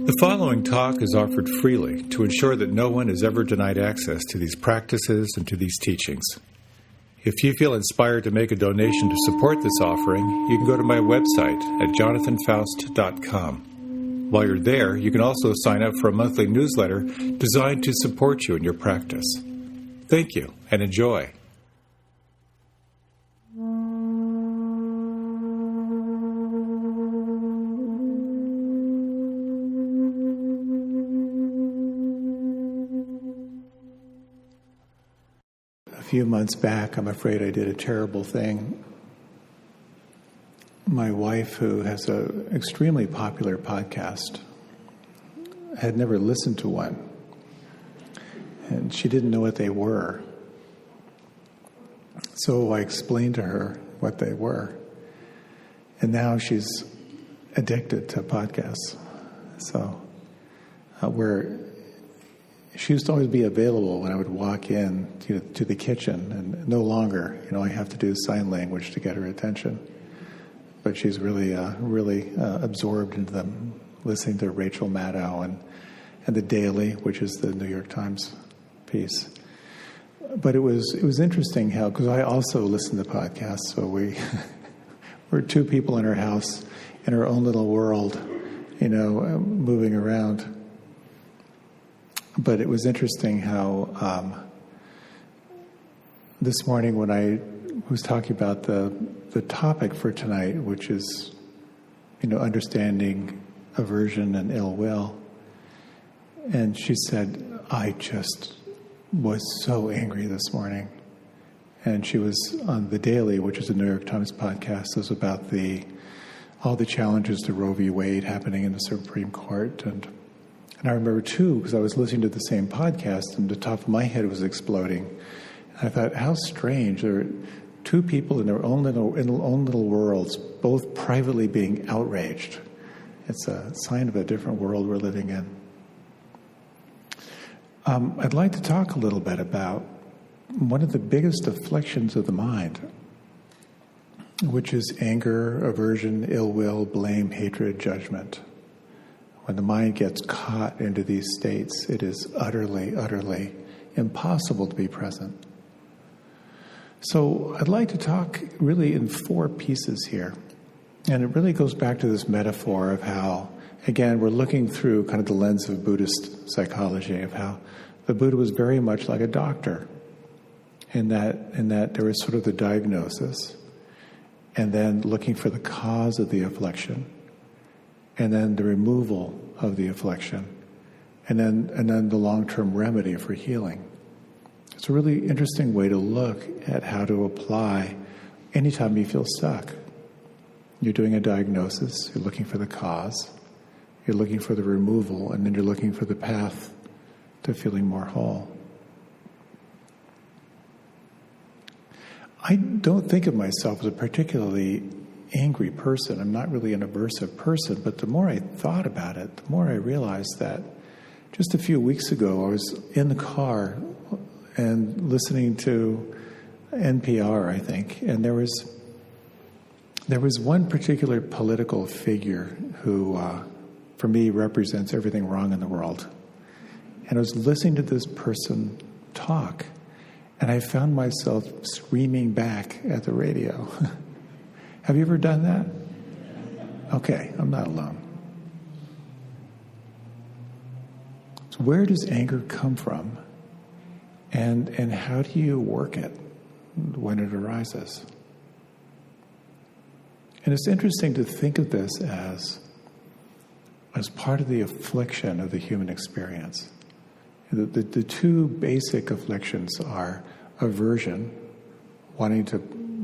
The following talk is offered freely to ensure that no one is ever denied access to these practices and to these teachings. If you feel inspired to make a donation to support this offering, you can go to my website at jonathanfoust.com. While you're there, you can also sign up for a monthly newsletter designed to support you in your practice. Thank you, and enjoy. A few months back, I'm afraid I did a terrible thing. My wife, who has an extremely popular podcast, had never listened to one, and she didn't know what they were. So I explained to her what they were, and now she's addicted to podcasts. So she used to always be available when I would walk in to the kitchen, and no longer, I have to do sign language to get her attention. But she's really absorbed into them, listening to Rachel Maddow and The Daily, which is the New York Times piece. But it was interesting how, because I also listen to podcasts, so we're two people in our house, in our own little world, moving around. But it was interesting how this morning when I was talking about the topic for tonight, which is, understanding aversion and ill will, and she said, I just was so angry this morning. And she was on The Daily, which is a New York Times podcast. It was about all the challenges to Roe v. Wade happening in the Supreme Court. And I remember, too, because I was listening to the same podcast, and the top of my head was exploding. And I thought, how strange. There are two people in their own little worlds, both privately being outraged. It's a sign of a different world we're living in. I'd like to talk a little bit about one of the biggest afflictions of the mind, which is anger, aversion, ill will, blame, hatred, judgment. When the mind gets caught into these states, it is utterly, utterly impossible to be present. So I'd like to talk really in four pieces here. And it really goes back to this metaphor of how, again, we're looking through kind of the lens of Buddhist psychology, of how the Buddha was very much like a doctor, in that there was sort of the diagnosis, and then looking for the cause of the affliction, and then the removal of the affliction, and then the long-term remedy for healing. It's a really interesting way to look at how to apply anytime you feel stuck. You're doing a diagnosis, you're looking for the cause, you're looking for the removal, and then you're looking for the path to feeling more whole. I don't think of myself as a particularly angry person. I'm not really an aversive person, but the more I thought about it, the more I realized that just a few weeks ago I was in the car and listening to NPR, I think, and there was one particular political figure who, for me, represents everything wrong in the world. And I was listening to this person talk, and I found myself screaming back at the radio. Have you ever done that? Okay, I'm not alone. So where does anger come from? And how do you work it when it arises? And it's interesting to think of this as part of the affliction of the human experience. The two basic afflictions are aversion, wanting to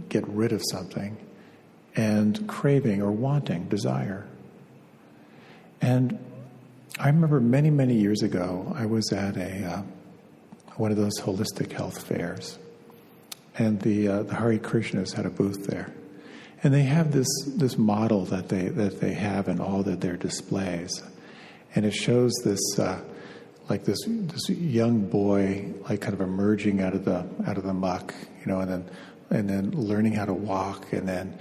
get rid of something, and craving or wanting, desire. And I remember many, many years ago, I was at one of those holistic health fairs, and the Hare Krishnas had a booth there. And they have this model that they have in all of their displays, and it shows this this young boy kind of emerging out of the muck, and then learning how to walk, and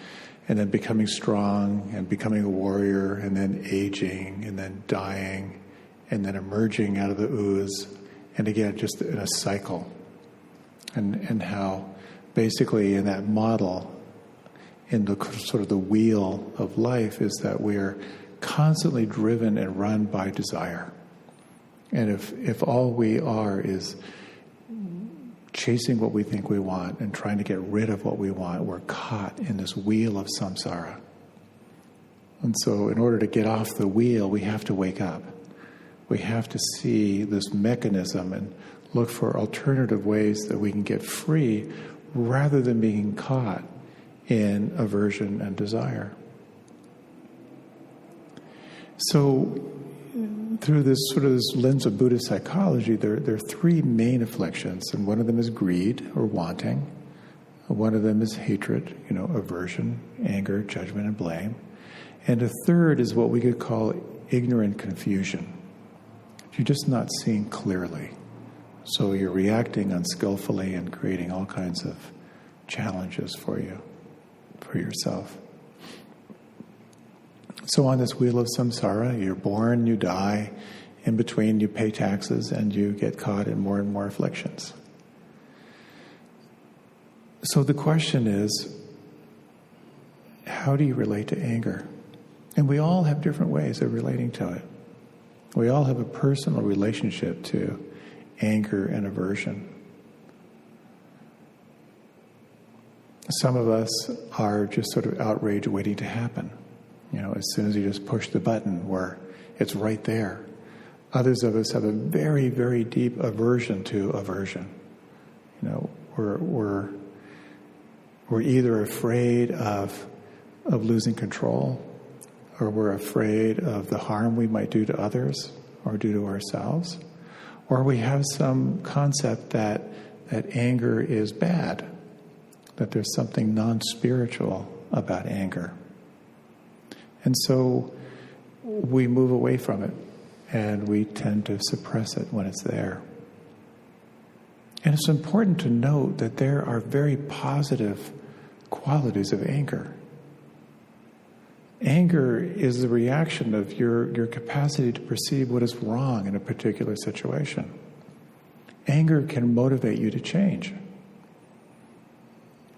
and then becoming strong and becoming a warrior and then aging and then dying and then emerging out of the ooze, and again, just in a cycle. And how basically in that model, in the sort of the wheel of life, is that we're constantly driven and run by desire. And if all we are is chasing what we think we want and trying to get rid of what we want, we're caught in this wheel of samsara. And so in order to get off the wheel, we have to wake up. We have to see this mechanism and look for alternative ways that we can get free rather than being caught in aversion and desire. So through this sort of this lens of Buddhist psychology, there are three main afflictions, and one of them is greed or wanting. One of them is hatred, aversion, anger, judgment, and blame. And a third is what we could call ignorant confusion. You're just not seeing clearly. So you're reacting unskillfully and creating all kinds of challenges for you, for yourself. So on this wheel of samsara, you're born, you die, in between you pay taxes, and you get caught in more and more afflictions. So the question is, how do you relate to anger? And we all have different ways of relating to it. We all have a personal relationship to anger and aversion. Some of us are just sort of outraged waiting to happen. As soon as you just push the button where it's right there. Others of us have a very, very deep aversion to aversion. We're either afraid of losing control, or we're afraid of the harm we might do to others or do to ourselves, or we have some concept that anger is bad, that there's something non-spiritual about anger. And so we move away from it, and we tend to suppress it when it's there. And it's important to note that there are very positive qualities of anger. Anger is the reaction of your capacity to perceive what is wrong in a particular situation. Anger can motivate you to change.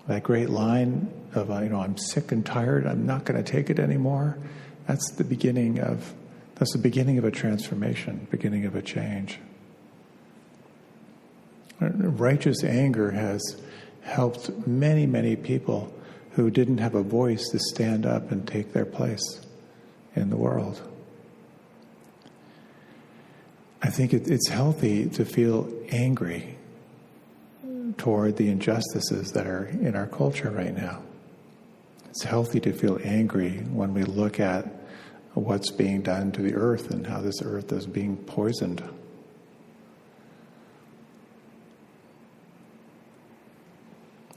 That great line of, I'm sick and tired, I'm not going to take it anymore. That's the beginning of a transformation, beginning of a change. Righteous anger has helped many, many people who didn't have a voice to stand up and take their place in the world. I think it's healthy to feel angry toward the injustices that are in our culture right now. It's healthy to feel angry when we look at what's being done to the earth and how this earth is being poisoned.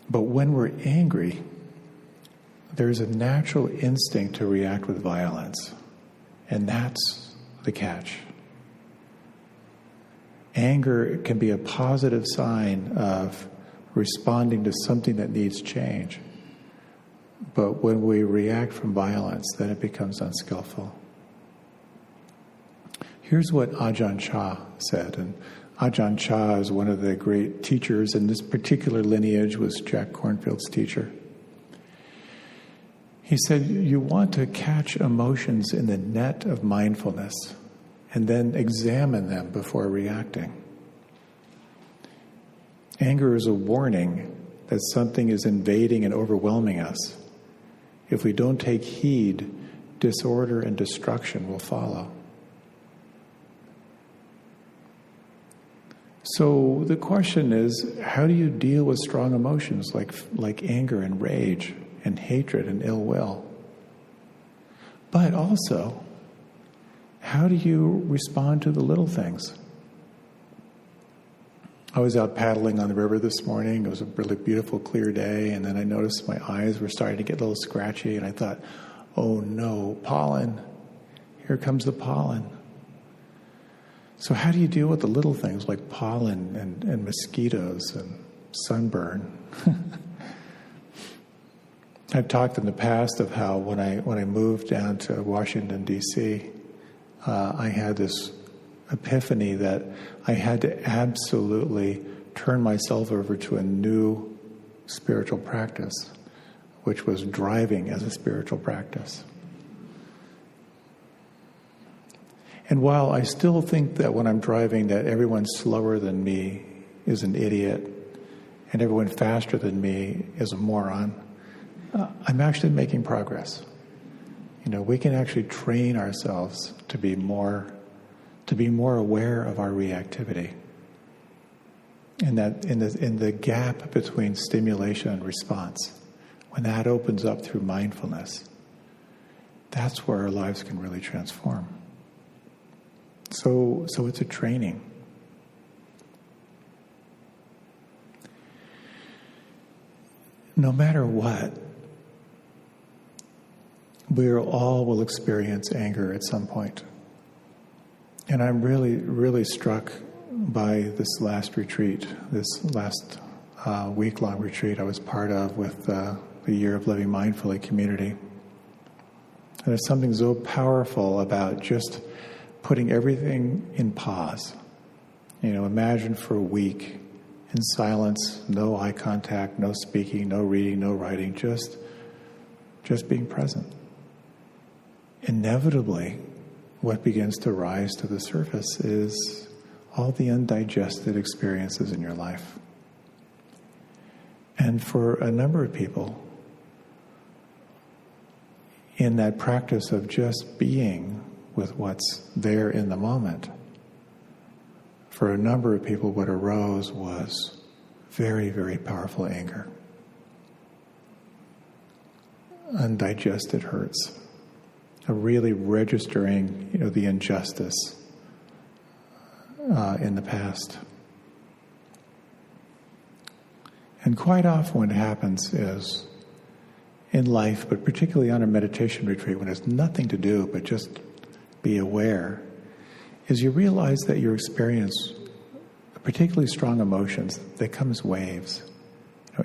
But when we're angry, there's a natural instinct to react with violence. And that's the catch. Anger can be a positive sign of responding to something that needs change. But when we react from violence, then it becomes unskillful. Here's what Ajahn Chah said. And Ajahn Chah is one of the great teachers, and this particular lineage was Jack Kornfield's teacher. He said, you want to catch emotions in the net of mindfulness and then examine them before reacting. Anger is a warning that something is invading and overwhelming us. If we don't take heed, disorder and destruction will follow. So the question is, how do you deal with strong emotions like anger and rage and hatred and ill will? But also, how do you respond to the little things? I was out paddling on the river this morning. It was a really beautiful, clear day, and then I noticed my eyes were starting to get a little scratchy, and I thought, oh no, pollen. Here comes the pollen. So how do you deal with the little things like pollen and mosquitoes and sunburn? I've talked in the past of how when I moved down to Washington, D.C., I had this epiphany that I had to absolutely turn myself over to a new spiritual practice, which was driving as a spiritual practice. And while I still think that when I'm driving that everyone slower than me is an idiot and everyone faster than me is a moron, I'm actually making progress. We can actually train ourselves to be more aware of our reactivity. And that in the gap between stimulation and response, when that opens up through mindfulness, that's where our lives can really transform. So it's a training. No matter what, we all will experience anger at some point. And I'm really, really struck by this last retreat, this last week-long retreat I was part of with the Year of Living Mindfully community. And there's something so powerful about just putting everything in pause. Imagine for a week in silence, no eye contact, no speaking, no reading, no writing, just being present. Inevitably, what begins to rise to the surface is all the undigested experiences in your life. And for a number of people, in that practice of just being with what's there in the moment, for a number of people, what arose was very, very powerful anger. Undigested hurts. Really registering, the injustice in the past. And quite often what happens is, in life, but particularly on a meditation retreat, when there's nothing to do but just be aware, is you realize that you experience particularly strong emotions. They come as waves.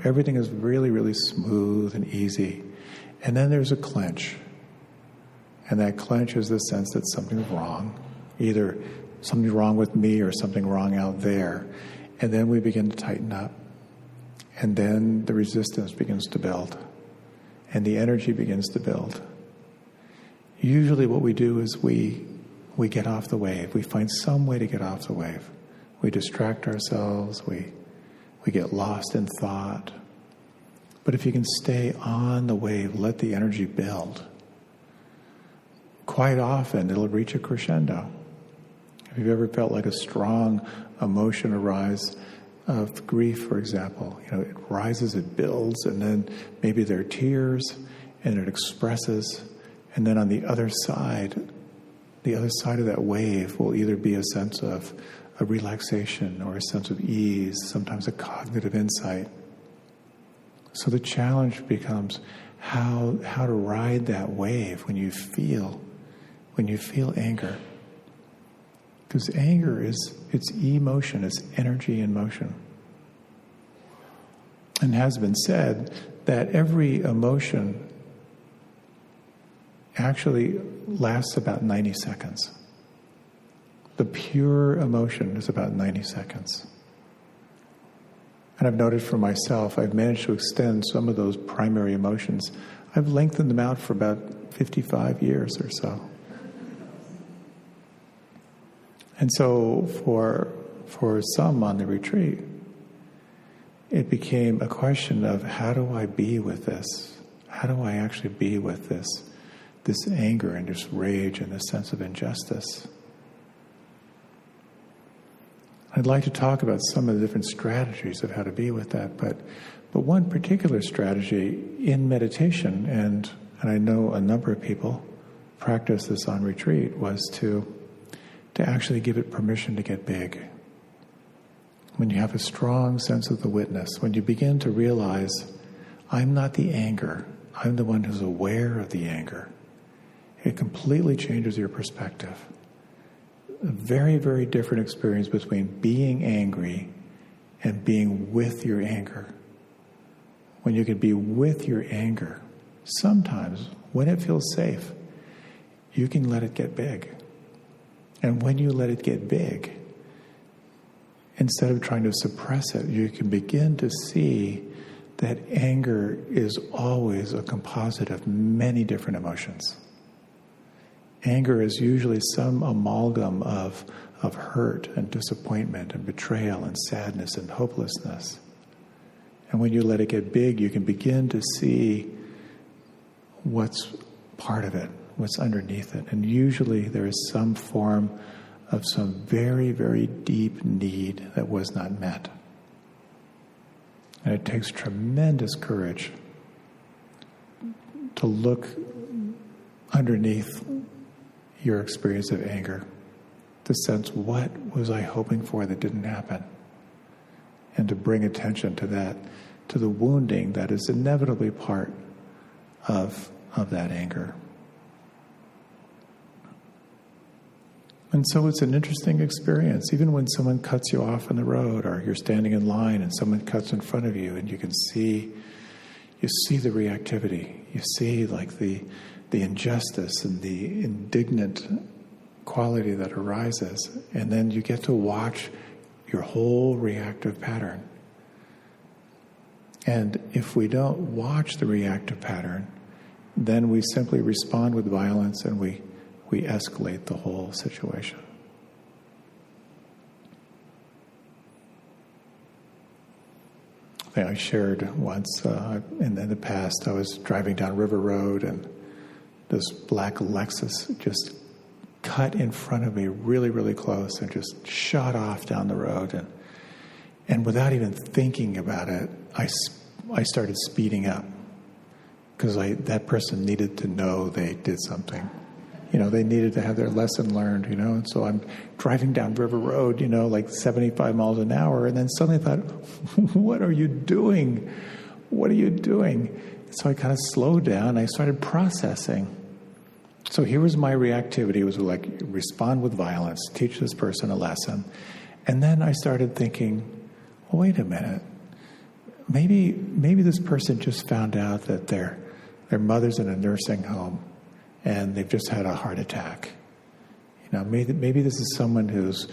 Everything is really, really smooth and easy. And then there's a clench. And that clench is the sense that something's wrong. Either something wrong with me or something wrong out there. And then we begin to tighten up. And then the resistance begins to build. And the energy begins to build. Usually what we do is we get off the wave. We find some way to get off the wave. We distract ourselves. We get lost in thought. But if you can stay on the wave, let the energy build, quite often it'll reach a crescendo. If you've ever felt like a strong emotion arise of grief, for example, it rises, it builds, and then maybe there are tears, and it expresses, and then on the other side of that wave will either be a sense of a relaxation or a sense of ease, sometimes a cognitive insight. So the challenge becomes how to ride that wave when you feel anger. Because anger it's emotion, it's energy in motion. And has been said that every emotion actually lasts about 90 seconds. The pure emotion is about 90 seconds. And I've noted for myself, I've managed to extend some of those primary emotions. I've lengthened them out for about 55 years or so. And so for some on the retreat, it became a question of how do I be with this? How do I actually be with this anger and this rage and this sense of injustice? I'd like to talk about some of the different strategies of how to be with that, but one particular strategy in meditation, and I know a number of people practice this on retreat, was to actually give it permission to get big. When you have a strong sense of the witness, when you begin to realize, I'm not the anger, I'm the one who's aware of the anger, it completely changes your perspective. A very, very different experience between being angry and being with your anger. When you can be with your anger, sometimes, when it feels safe, you can let it get big. And when you let it get big, instead of trying to suppress it, you can begin to see that anger is always a composite of many different emotions. Anger is usually some amalgam of hurt and disappointment and betrayal and sadness and hopelessness. And when you let it get big, you can begin to see what's part of it, what's underneath it. And usually there is some form of some very, very deep need that was not met. And it takes tremendous courage to look underneath your experience of anger, to sense what was I hoping for that didn't happen, and to bring attention to that, to the wounding that is inevitably part of that anger. And so it's an interesting experience, even when someone cuts you off on the road, or you're standing in line and someone cuts in front of you, and you see the reactivity, you see like the injustice and the indignant quality that arises, and then you get to watch your whole reactive pattern. And if we don't watch the reactive pattern, then we simply respond with violence, and we escalate the whole situation. I shared once in the past, I was driving down River Road, and this black Lexus just cut in front of me really, really close and just shot off down the road. And without even thinking about it, I started speeding up because that person needed to know they did something. They needed to have their lesson learned, and so I'm driving down River Road, like 75 miles an hour, and then suddenly I thought, what are you doing? What are you doing? So I kind of slowed down. I started processing. So here was my reactivity. It was like, respond with violence, teach this person a lesson. And then I started thinking, well, wait a minute. Maybe this person just found out that their mother's in a nursing home, and they've just had a heart attack. Maybe this is someone who's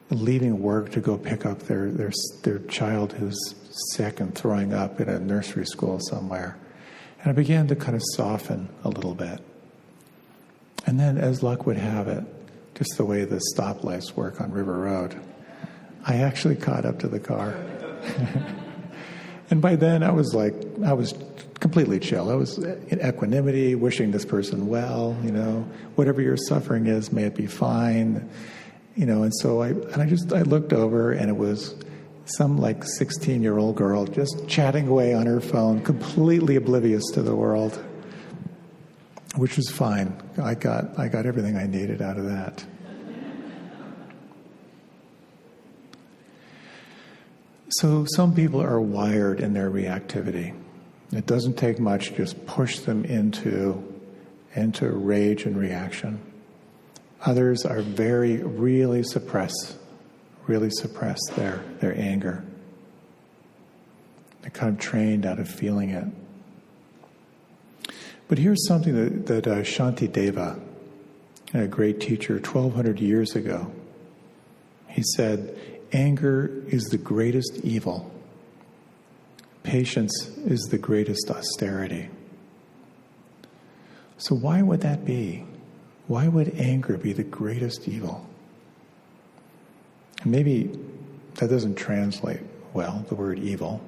leaving work to go pick up their child who's sick and throwing up in a nursery school somewhere. And I began to kind of soften a little bit. And then, as luck would have it, just the way the stoplights work on River Road, I actually caught up to the car. And by then, I was completely chill. I was in equanimity, wishing this person well, whatever your suffering is, may it be fine, and so I looked over, and it was some 16-year-old girl just chatting away on her phone, completely oblivious to the world, which was fine. I got everything I needed out of that. So some people are wired in their reactivity. It doesn't take much, just push them into rage and reaction. Others are really suppress their anger. They're kind of trained out of feeling it. But here's something that Shantideva, a great teacher 1,200 years ago, he said, anger is the greatest evil. Patience is the greatest austerity. So why would that be? Why would anger be the greatest evil? And maybe that doesn't translate well, the word evil.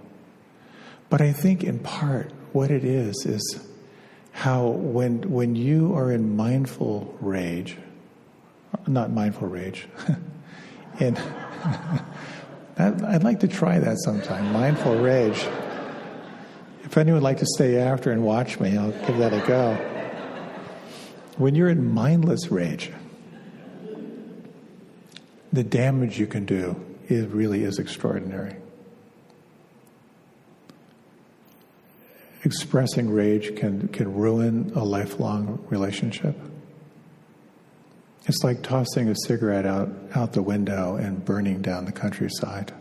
But I think in part what it is how when you are in mindful rage, not mindful rage, and I'd like to try that sometime, mindful rage. If anyone would like to stay after and watch me, I'll give that a go. When you're in mindless rage, the damage you can do really is extraordinary. Expressing rage can ruin a lifelong relationship. It's like tossing a cigarette out the window and burning down the countryside.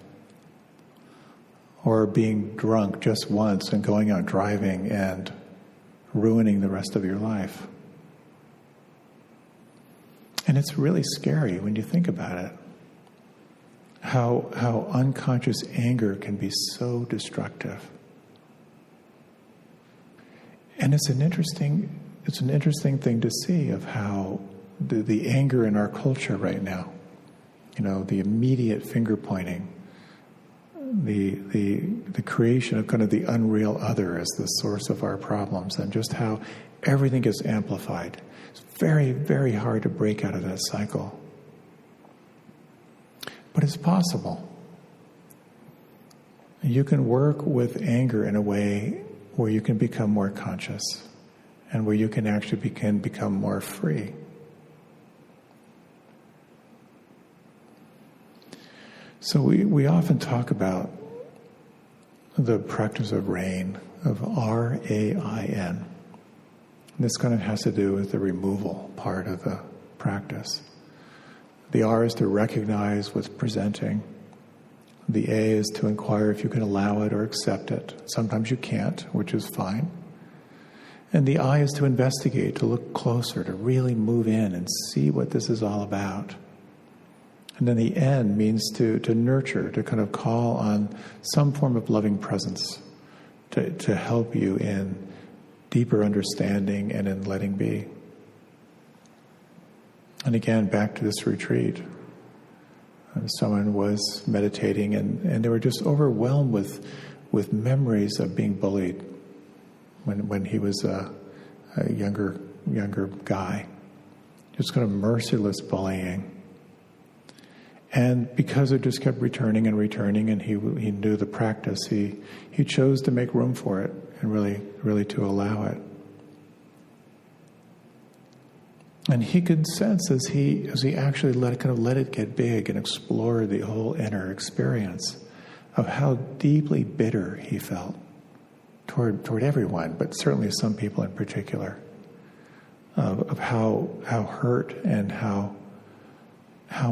Or being drunk just once and going out driving and ruining the rest of your life. And it's really scary when you think about it. How unconscious anger can be so destructive. And it's an interesting thing to see of how the anger in our culture right now, the immediate finger pointing, the creation of kind of the unreal other as the source of our problems, and just how everything gets amplified. It's very, very hard to break out of that cycle. But it's possible. You can work with anger in a way where you can become more conscious and where you can actually become more free. So we often talk about the practice of RAIN, of R-A-I-N. This kind of has to do with the removal part of the practice. The R is to recognize what's presenting. The A is to inquire if you can allow it or accept it. Sometimes you can't, which is fine. And the I is to investigate, to look closer, to really move in and see what this is all about. And then the N means to nurture, to kind of call on some form of loving presence to help you in deeper understanding and in letting be. And again, back to this retreat, someone was meditating and they were just overwhelmed with memories of being bullied when he was a younger guy. Just kind of merciless bullying. And because it just kept returning and returning, and he knew the practice, he chose to make room for it and really to allow it. And he could sense as he actually let it get big and explore the whole inner experience of how deeply bitter he felt toward everyone, but certainly some people in particular, of how hurt and how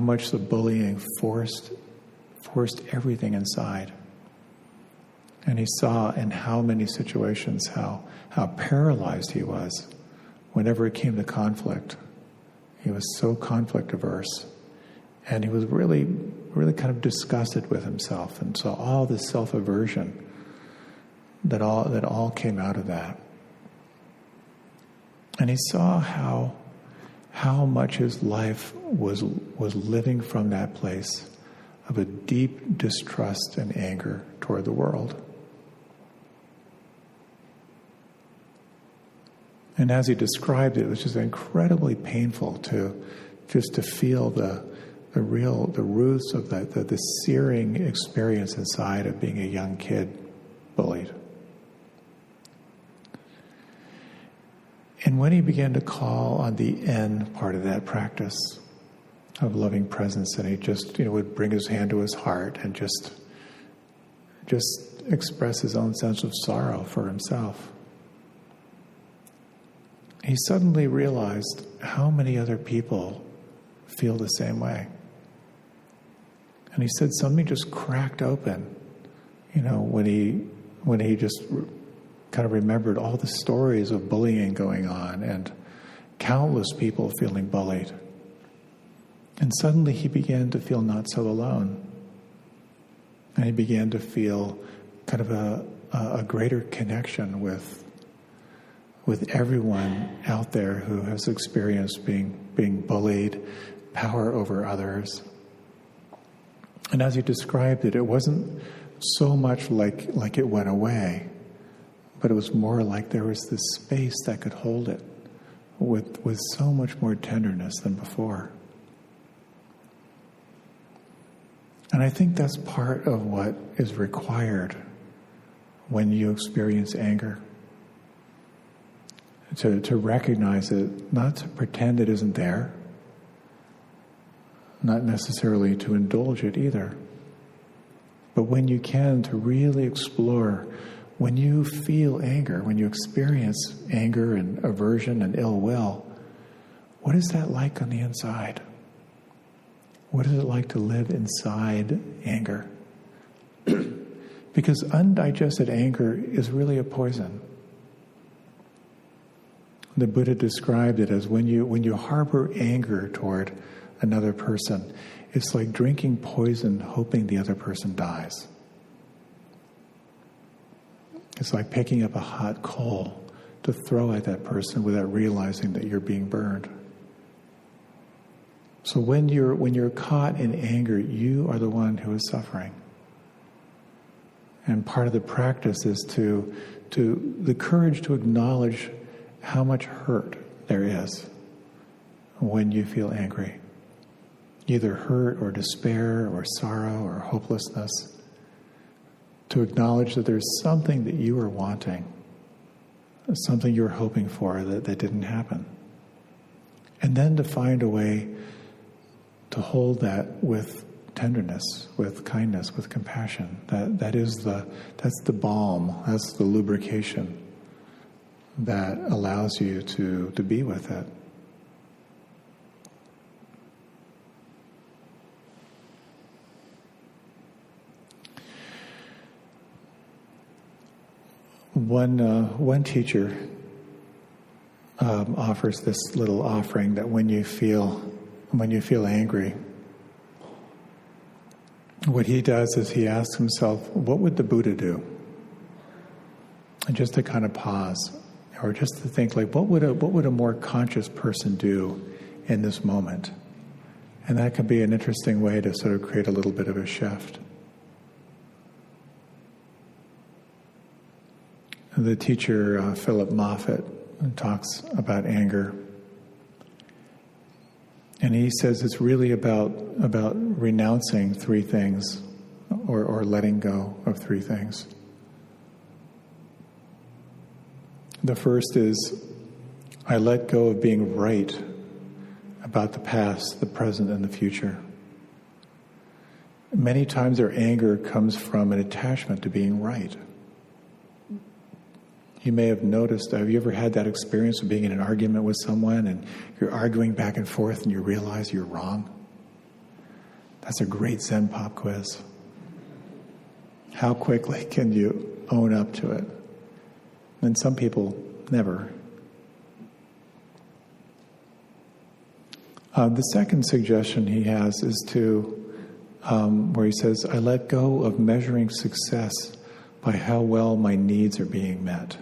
much the bullying forced everything inside. And he saw in how many situations how paralyzed he was whenever it came to conflict. He was so conflict averse. And he was really, really kind of disgusted with himself, and saw all this self-aversion that all came out of that. And he saw how much his life was living from that place of a deep distrust and anger toward the world. And as he described it, it was just incredibly painful to feel the roots of the searing experience inside of being a young kid bullied. And when he began to call on the N part of that practice of loving presence, and he just would bring his hand to his heart and just express his own sense of sorrow for himself, he suddenly realized how many other people feel the same way. And he said something just cracked open, when he just kind of remembered all the stories of bullying going on and countless people feeling bullied. And suddenly he began to feel not so alone. And he began to feel kind of a greater connection with everyone out there who has experienced being bullied, power over others. And as he described it, it wasn't so much like it went away, but it was more like there was this space that could hold it with so much more tenderness than before. And I think that's part of what is required when you experience anger. To recognize it, not to pretend it isn't there, not necessarily to indulge it either, but when you can, to really explore. When you feel anger, when you experience anger and aversion and ill will, what is that like on the inside? What is it like to live inside anger? Because undigested anger is really a poison. The Buddha described it as when you harbor anger toward another person, it's like drinking poison hoping the other person dies. It's like picking up a hot coal to throw at that person without realizing that you're being burned. So when you're caught in anger, you are the one who is suffering. And part of the practice is to the courage to acknowledge how much hurt there is when you feel angry. Either hurt or despair or sorrow or hopelessness. To acknowledge that there's something that you are wanting, something you were hoping for that didn't happen. And then to find a way to hold that with tenderness, with kindness, with compassion. That's the balm, that's the lubrication that allows you to be with it. One teacher offers this little offering that when you feel angry, what he does is he asks himself, what would the Buddha do? And just to kind of pause, or just to think like, what would a more conscious person do in this moment? And that can be an interesting way to sort of create a little bit of a shift. The teacher, Philip Moffat, talks about anger. And he says it's really about renouncing three things, or letting go of three things. The first is, I let go of being right about the past, the present, and the future. Many times our anger comes from an attachment to being right. You may have noticed, have you ever had that experience of being in an argument with someone and you're arguing back and forth and you realize you're wrong? That's a great Zen pop quiz. How quickly can you own up to it? And some people never. The second suggestion he has is where he says, I let go of measuring success by how well my needs are being met.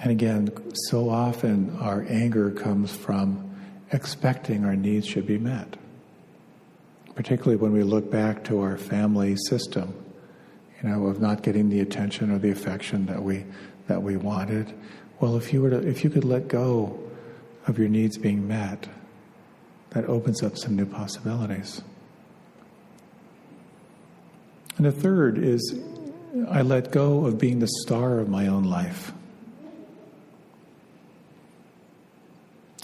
And again, so often our anger comes from expecting our needs should be met. Particularly when we look back to our family system, of not getting the attention or the affection that we wanted. Well, if you could let go of your needs being met, that opens up some new possibilities. And the third is, I let go of being the star of my own life.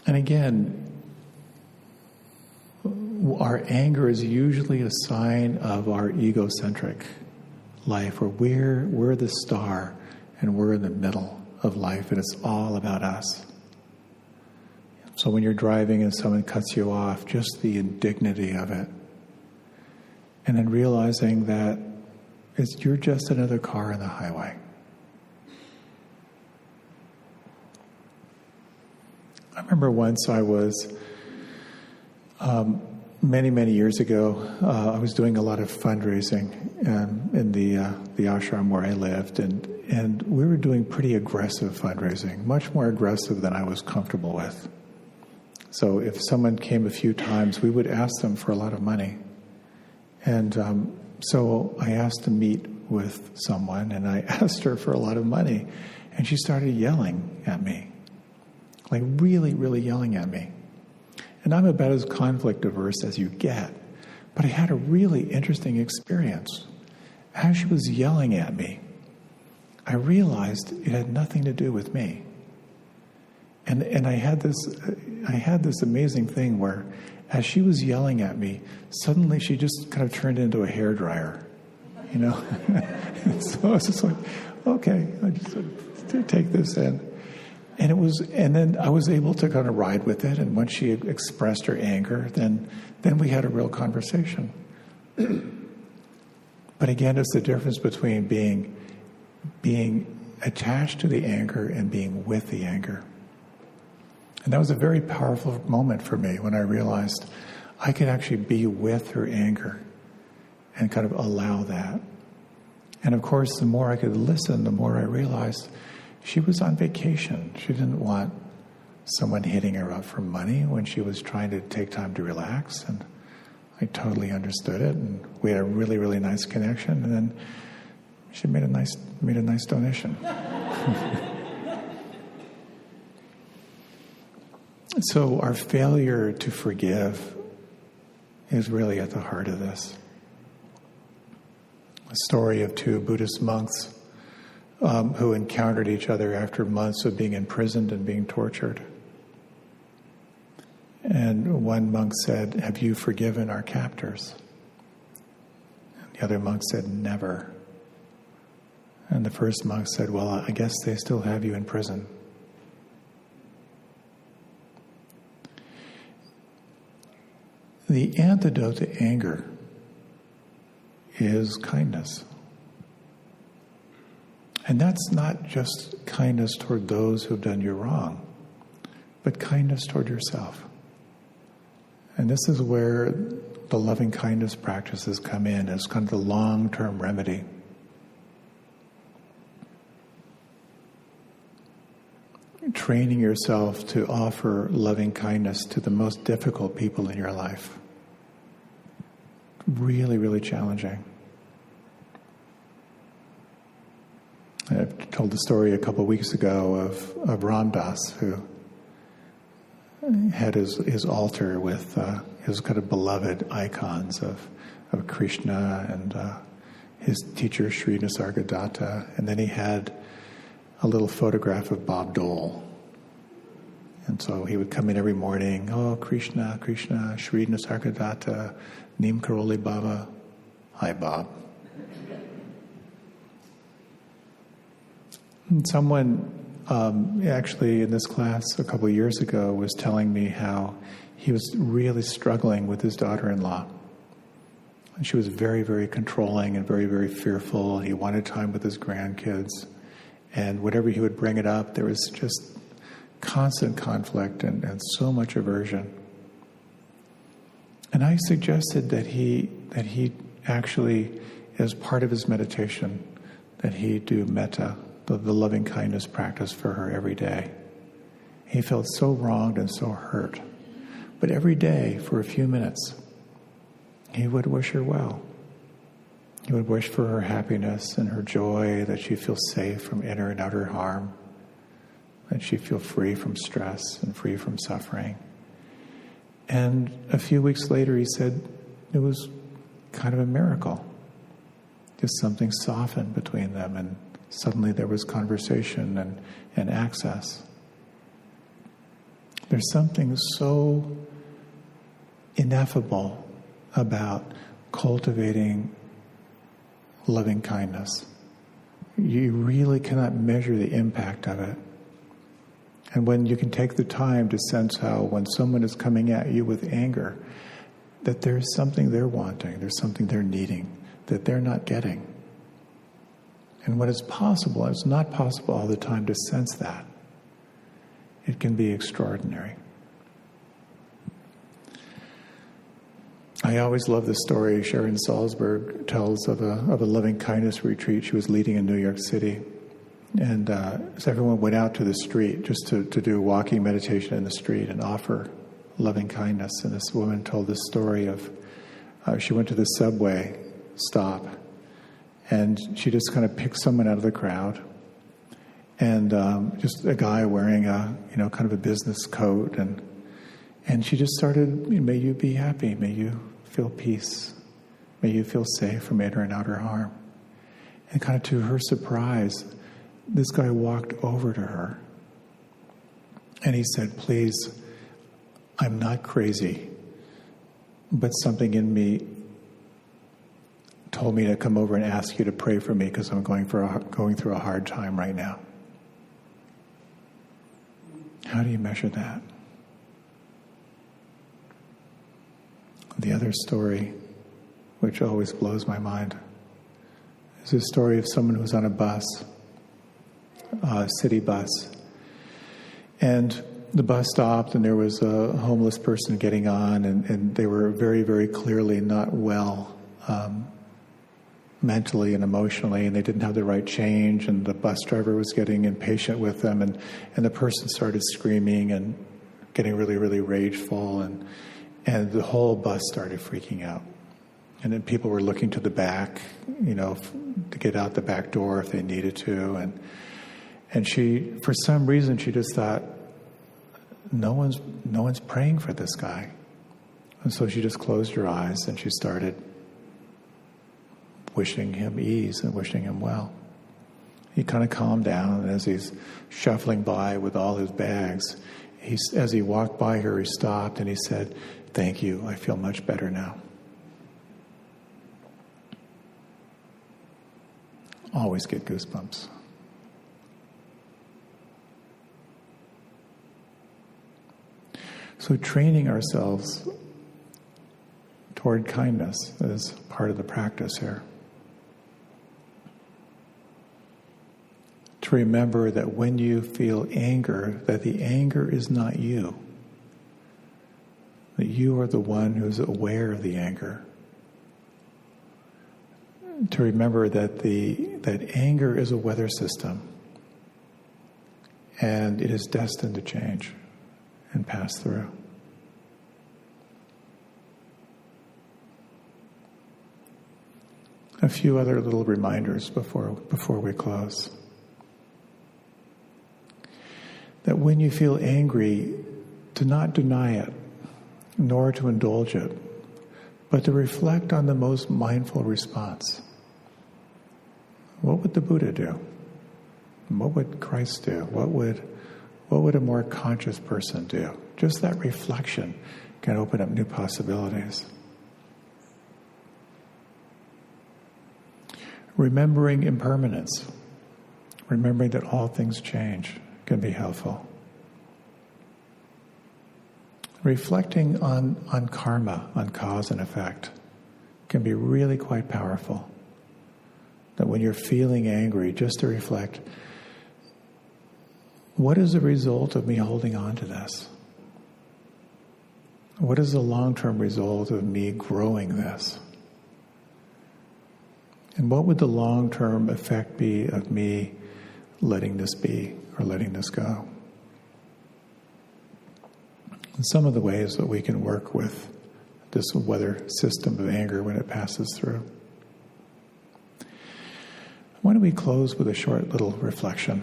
And again, our anger is usually a sign of our egocentric life, where we're the star and we're in the middle of life and it's all about us. So when you're driving and someone cuts you off, just the indignity of it. And then realizing that you're just another car on the highway. I remember once I was, many years ago, I was doing a lot of fundraising in the ashram where I lived, and we were doing pretty aggressive fundraising, much more aggressive than I was comfortable with. So if someone came a few times, we would ask them for a lot of money. And so I asked to meet with someone, and I asked her for a lot of money, and she started yelling at me. Like really, really yelling at me. And I'm about as conflict averse as you get. But I had a really interesting experience. As she was yelling at me, I realized it had nothing to do with me. And I had this amazing thing where as she was yelling at me, suddenly she just kind of turned into a hairdryer. So I was just like, okay, I just take this in. And then I was able to kind of ride with it. And once she expressed her anger, then we had a real conversation. But again, it's the difference between being attached to the anger and being with the anger. And that was a very powerful moment for me when I realized I could actually be with her anger and kind of allow that. And of course, the more I could listen, the more I realized she was on vacation. She didn't want someone hitting her up for money when she was trying to take time to relax. And I totally understood it. And we had a really, really nice connection. And then she made a nice donation. So our failure to forgive is really at the heart of this. A story of two Buddhist monks who encountered each other after months of being imprisoned and being tortured. And one monk said, "Have you forgiven our captors?" And the other monk said, "Never." And the first monk said, "Well, I guess they still have you in prison." The antidote to anger is kindness. And that's not just kindness toward those who've done you wrong, but kindness toward yourself. And this is where the loving kindness practices come in as kind of the long-term remedy. Training yourself to offer loving kindness to the most difficult people in your life. Really, really challenging. I told the story a couple of weeks ago of Ram Dass, who had his altar with his kind of beloved icons of Krishna and his teacher Sri Nisargadatta, and then he had a little photograph of Bob Dole. And so he would come in every morning, "Oh, Krishna, Krishna, Sri Nisargadatta, Neem Karoli Baba." Hi, Bob. And someone actually in this class a couple of years ago was telling me how he was really struggling with his daughter-in-law. And she was very, very controlling and very, very fearful. He wanted time with his grandkids. And whenever he would bring it up, there was just constant conflict and so much aversion. And I suggested that he actually, as part of his meditation, that he do metta, the loving kindness practice for her every day. He felt so wronged and so hurt. But every day, for a few minutes, he would wish her well. He would wish for her happiness and her joy, that she feel safe from inner and outer harm, that she feel free from stress and free from suffering. And a few weeks later, he said it was kind of a miracle. Just something softened between them, and suddenly there was conversation and access. There's something so ineffable about cultivating loving kindness. You really cannot measure the impact of it. And when you can take the time to sense how when someone is coming at you with anger, that there's something they're wanting, there's something they're needing, that they're not getting. And when it's possible, it's not possible all the time to sense that, it can be extraordinary. I always love the story Sharon Salzberg tells of a loving kindness retreat she was leading in New York City. And so everyone went out to the street just to do walking meditation in the street and offer loving kindness. And this woman told this story of she went to the subway stop, and she just kind of picked someone out of the crowd, and just a guy wearing a kind of a business coat, and she just started, "May you be happy, may you feel peace, may you feel safe from inner and outer harm." And kind of to her surprise, this guy walked over to her and he said, "Please, I'm not crazy, but something in me told me to come over and ask you to pray for me because I'm going through a hard time right now." How do you measure that? The other story, which always blows my mind, is a story of someone who's on a bus city bus. And the bus stopped, and there was a homeless person getting on, and they were very, very clearly not well mentally and emotionally, and they didn't have the right change, and the bus driver was getting impatient with them, and the person started screaming and getting really, really rageful, and the whole bus started freaking out. And then people were looking to the back, to get out the back door if they needed to, and she, for some reason, she just thought, no one's praying for this guy. And so she just closed her eyes and she started wishing him ease and wishing him well. He kind of calmed down, and as he's shuffling by with all his bags, as he walked by her, he stopped and he said, "Thank you, I feel much better now." Always get goosebumps. So training ourselves toward kindness is part of the practice here. To remember that when you feel anger, that the anger is not you. That you are the one who's aware of the anger. To remember that that anger is a weather system, and it is destined to change and pass through. A few other little reminders before we close. That when you feel angry, to not deny it, nor to indulge it, but to reflect on the most mindful response. What would the Buddha do? What would Christ do? What would a more conscious person do? Just that reflection can open up new possibilities. Remembering impermanence, remembering that all things change, can be helpful. Reflecting on karma, on cause and effect, can be really quite powerful. That when you're feeling angry, just to reflect, what is the result of me holding on to this? What is the long-term result of me growing this? And what would the long-term effect be of me letting this be or letting this go? And some of the ways that we can work with this weather system of anger when it passes through. Why don't we close with a short little reflection?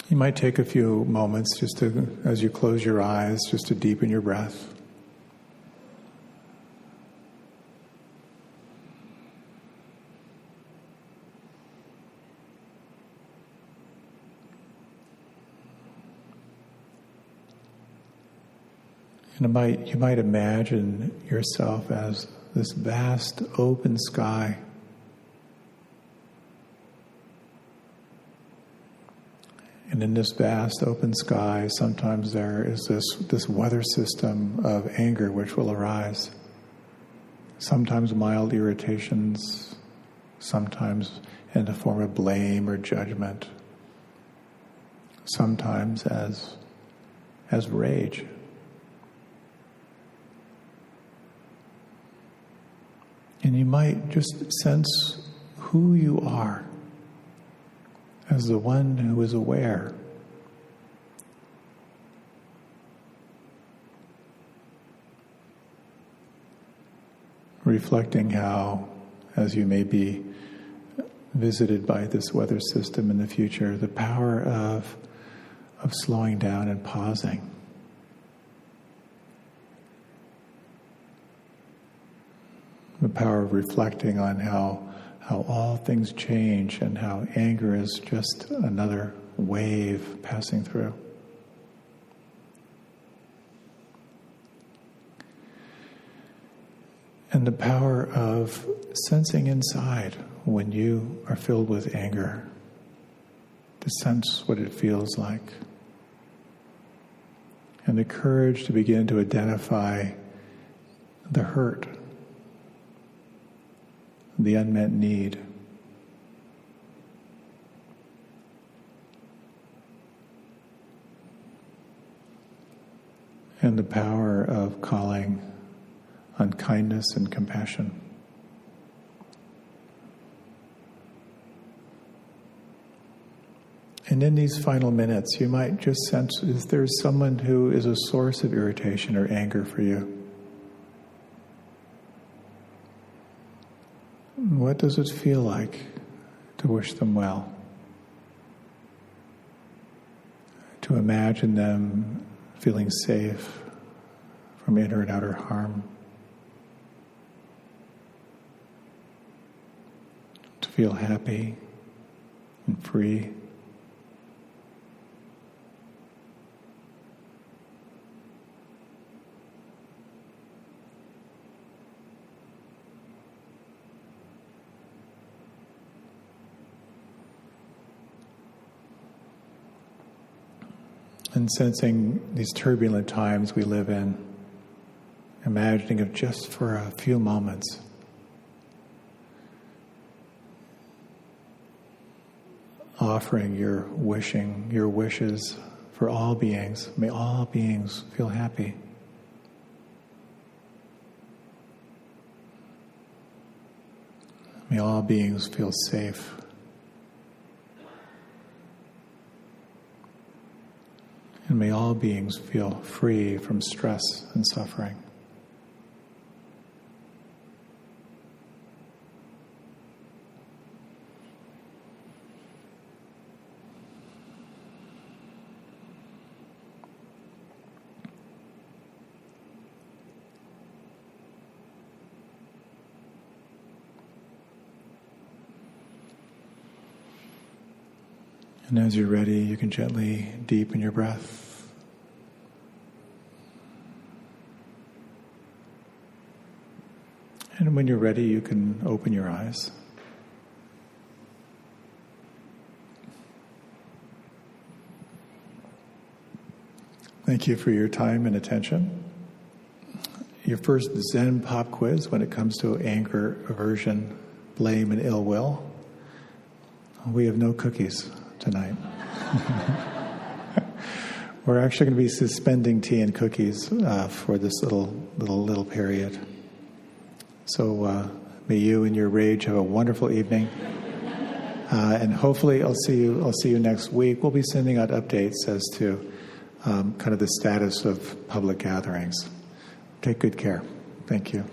You might take a few moments just to, as you close your eyes, just to deepen your breath. And you might imagine yourself as this vast open sky. And in this vast open sky, sometimes there is this weather system of anger which will arise. Sometimes mild irritations, sometimes in the form of blame or judgment, sometimes as rage. And you might just sense who you are as the one who is aware. Reflecting how, as you may be visited by this weather system in the future, the power of slowing down and pausing. The power of reflecting on how all things change and how anger is just another wave passing through. And the power of sensing inside when you are filled with anger, to sense what it feels like. And the courage to begin to identify the hurt the unmet need. And the power of calling on kindness and compassion. And in these final minutes, you might just sense, is there someone who is a source of irritation or anger for you? What does it feel like to wish them well? To imagine them feeling safe from inner and outer harm. To feel happy and free. And sensing these turbulent times we live in, imagining of just for a few moments offering your wishes for all beings. May all beings feel happy. May all beings feel safe. And may all beings feel free from stress and suffering. And as you're ready, you can gently deepen your breath. And when you're ready, you can open your eyes. Thank you for your time and attention. Your first Zen pop quiz when it comes to anger, aversion, blame, and ill will. We have no cookies tonight. We're actually going to be suspending tea and cookies for this little period. So may you and your rage have a wonderful evening, and hopefully I'll see you next week. We'll be sending out updates as to kind of the status of public gatherings. Take good care. Thank you.